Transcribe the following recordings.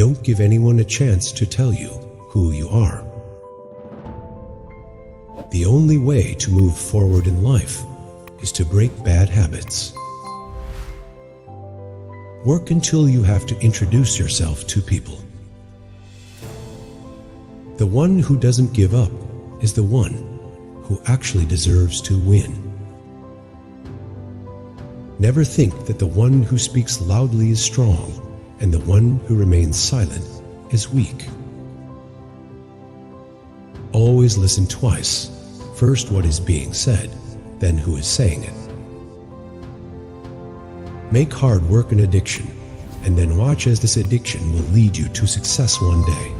Don't give anyone a chance to tell you who you are. The only way to move forward in life is to break bad habits. Work until you have to introduce yourself to people. The one who doesn't give up is the one who actually deserves to win. Never think that the one who speaks loudly is strong and the one who remains silent is weak. Always listen twice. First what is being said, then who is saying it. Make hard work an addiction, and then watch as this addiction will lead you to success one day.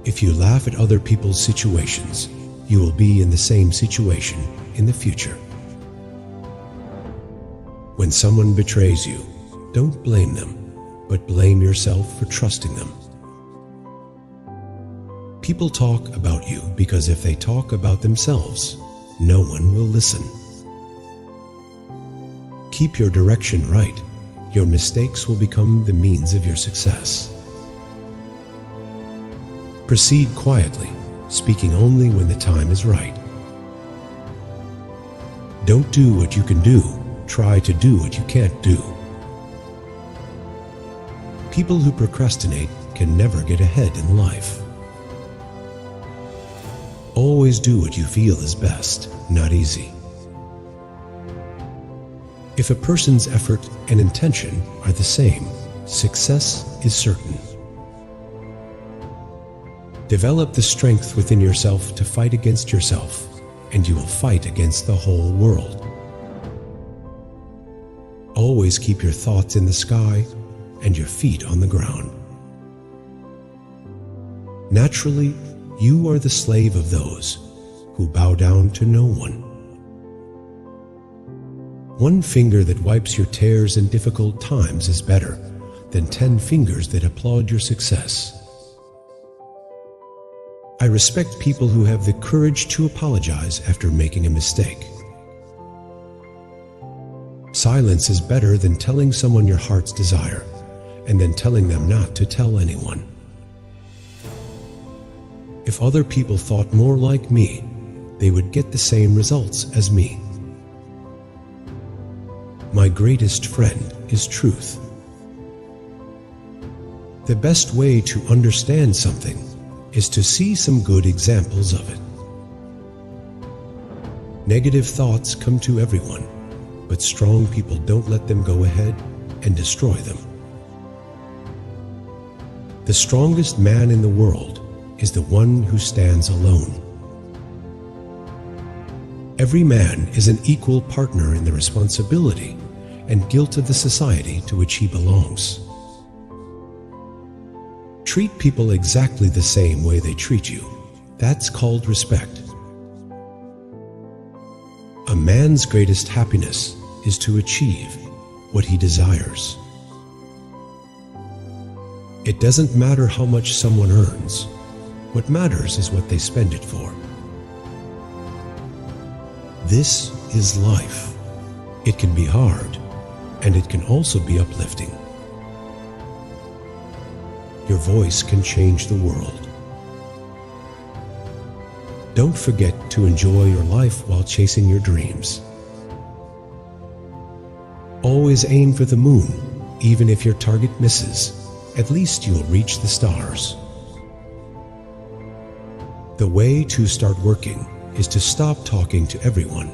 If you laugh at other people's situations, you will be in the same situation in the future. When someone betrays you, don't blame them, but blame yourself for trusting them. People talk about you because if they talk about themselves, no one will listen. Keep your direction right. Your mistakes will become the means of your success. Proceed quietly, speaking only when the time is right. Don't do what you can do. Try to do what you can't do. People who procrastinate can never get ahead in life. Always do what you feel is best, not easy. If a person's effort and intention are the same, success is certain. Develop the strength within yourself to fight against yourself, and you will fight against the whole world. Always keep your thoughts in the sky and your feet on the ground. Naturally, you are the slave of those who bow down to no one. One finger that wipes your tears in difficult times is better than 10 fingers that applaud your success. I respect people who have the courage to apologize after making a mistake. Silence is better than telling someone your heart's desire and then telling them not to tell anyone. If other people thought more like me, they would get the same results as me. My greatest friend is truth. The best way to understand something is to see some good examples of it. Negative thoughts come to everyone, but strong people don't let them go ahead and destroy them. The strongest man in the world is the one who stands alone. Every man is an equal partner in the responsibility and guilt of the society to which he belongs. Treat people exactly the same way they treat you. That's called respect. A man's greatest happiness is to achieve what he desires. It doesn't matter how much someone earns. What matters is what they spend it for. This is life. It can be hard, and it can also be uplifting. Your voice can change the world. Don't forget to enjoy your life while chasing your dreams. Always aim for the moon, even if your target misses. At least you'll reach the stars. The way to start working is to stop talking to everyone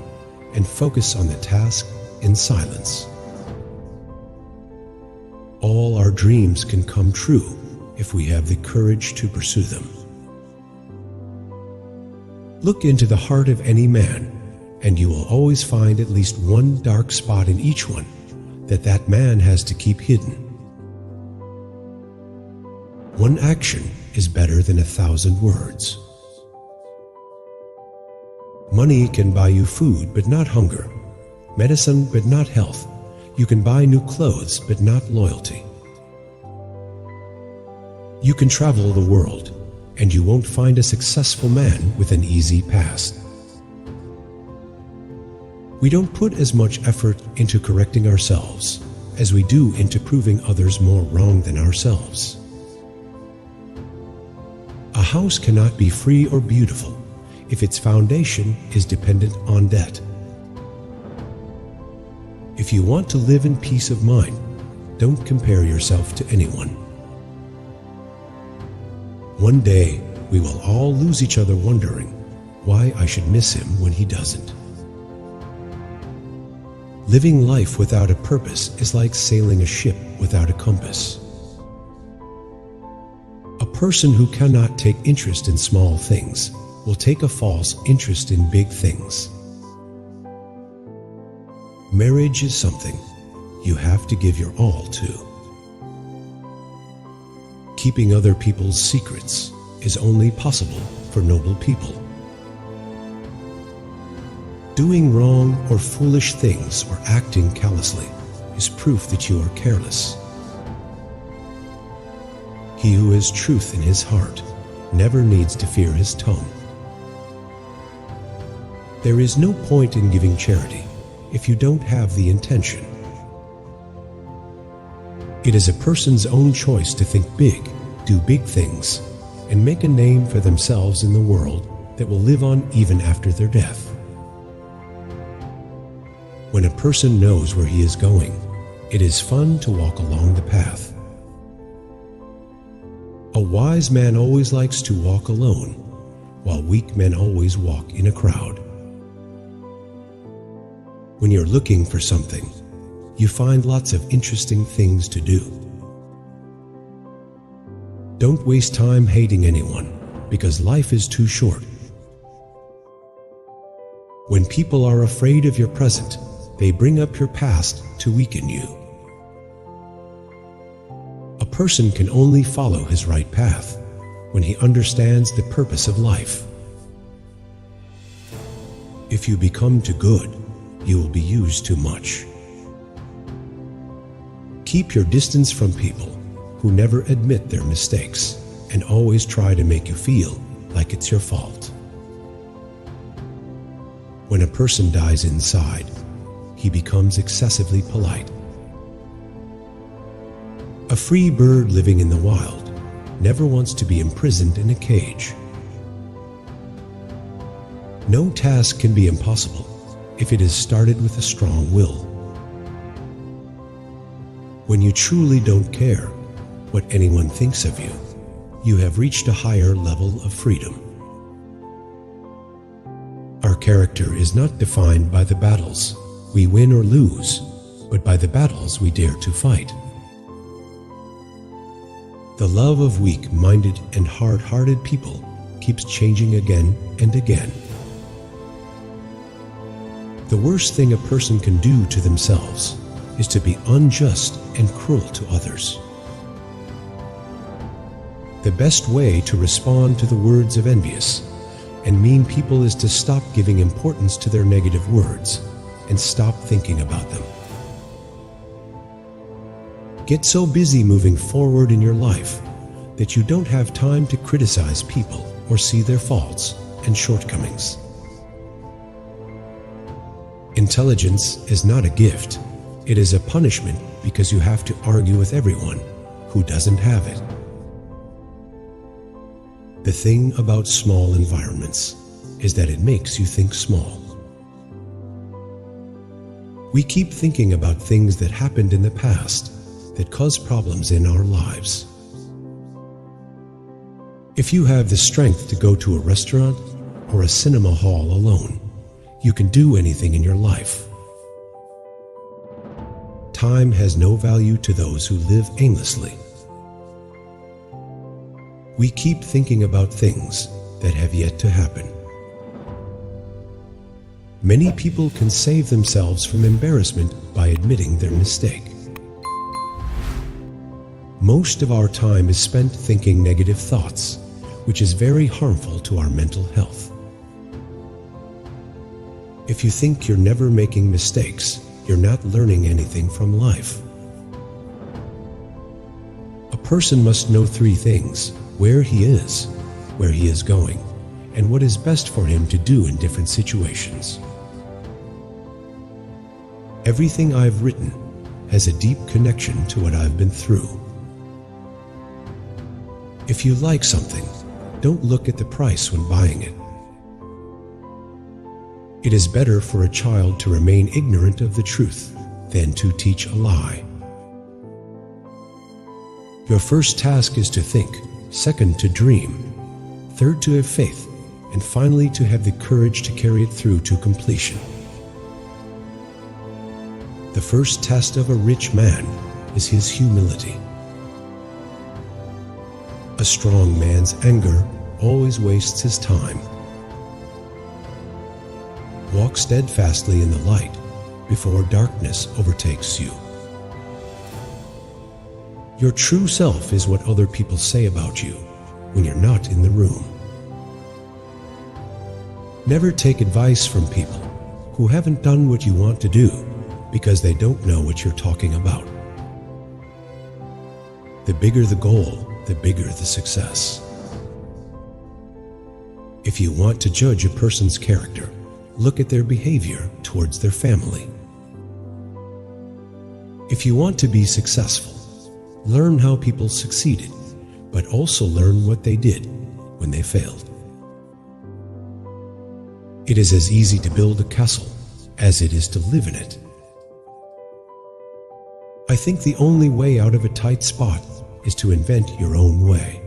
and focus on the task in silence. All our dreams can come true if we have the courage to pursue them. Look into the heart of any man, and you will always find at least one dark spot in each one that man has to keep hidden. One action is better than 1,000 words. Money can buy you food, but not hunger. Medicine, but not health. You can buy new clothes, but not loyalty. You can travel the world, and you won't find a successful man with an easy past. We don't put as much effort into correcting ourselves. as we do into proving others more wrong than ourselves. A house cannot be free or beautiful if its foundation is dependent on debt. If you want to live in peace of mind, don't compare yourself to anyone. One day, we will all lose each other wondering why I should miss him when he doesn't. Living life without a purpose is like sailing a ship without a compass. A person who cannot take interest in small things will take a false interest in big things. Marriage is something you have to give your all to. Keeping other people's secrets is only possible for noble people. Doing wrong or foolish things or acting callously is proof that you are careless. He who has truth in his heart never needs to fear his tongue. There is no point in giving charity if you don't have the intention. It is a person's own choice to think big, do big things, and make a name for themselves in the world that will live on even after their death. When a person knows where he is going, it is fun to walk along the path. A wise man always likes to walk alone, while weak men always walk in a crowd. When you're looking for something, you find lots of interesting things to do. Don't waste time hating anyone, because life is too short. When people are afraid of your present, they bring up your past to weaken you. A person can only follow his right path when he understands the purpose of life. If you become too good, you will be used too much. Keep your distance from people who never admit their mistakes and always try to make you feel like it's your fault. When a person dies inside, he becomes excessively polite. A free bird living in the wild never wants to be imprisoned in a cage. No task can be impossible if it is started with a strong will. When you truly don't care what anyone thinks of you, you have reached a higher level of freedom. Our character is not defined by the battles we win or lose, but by the battles we dare to fight. The love of weak-minded and hard-hearted people keeps changing again and again. The worst thing a person can do to themselves is to be unjust and cruel to others. The best way to respond to the words of envious and mean people is to stop giving importance to their negative words and stop thinking about them. Get so busy moving forward in your life that you don't have time to criticize people or see their faults and shortcomings. Intelligence is not a gift. It is a punishment because you have to argue with everyone who doesn't have it. The thing about small environments is that it makes you think small. We keep thinking about things that happened in the past that cause problems in our lives. If you have the strength to go to a restaurant or a cinema hall alone, you can do anything in your life. Time has no value to those who live aimlessly. We keep thinking about things that have yet to happen. Many people can save themselves from embarrassment by admitting their mistake. Most of our time is spent thinking negative thoughts, which is very harmful to our mental health. If you think you're never making mistakes, you're not learning anything from life. A person must know three things: where he is, where he is going, and what is best for him to do in different situations. Everything I've written has a deep connection to what I've been through. If you like something, don't look at the price when buying it. It is better for a child to remain ignorant of the truth than to teach a lie. Your first task is to think, second to dream, third to have faith, and finally to have the courage to carry it through to completion. The first test of a rich man is his humility. A strong man's anger always wastes his time. Walk steadfastly in the light before darkness overtakes you. Your true self is what other people say about you when you're not in the room. Never take advice from people who haven't done what you want to do because they don't know what you're talking about. The bigger the goal, the bigger the success. If you want to judge a person's character, look at their behavior towards their family. If you want to be successful, learn how people succeeded, but also learn what they did when they failed. It is as easy to build a castle as it is to live in it. I think the only way out of a tight spot is to invent your own way.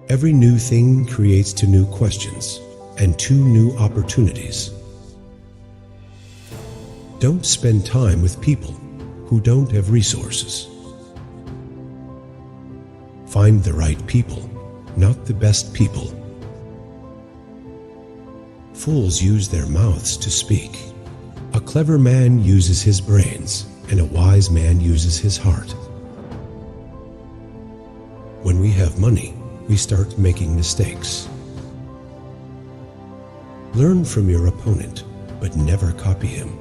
Every new thing creates 2 new questions and 2 new opportunities. Don't spend time with people who don't have resources. Find the right people, not the best people. Fools use their mouths to speak. A clever man uses his brains, and a wise man uses his heart. When we have money, we start making mistakes. Learn from your opponent, but never copy him.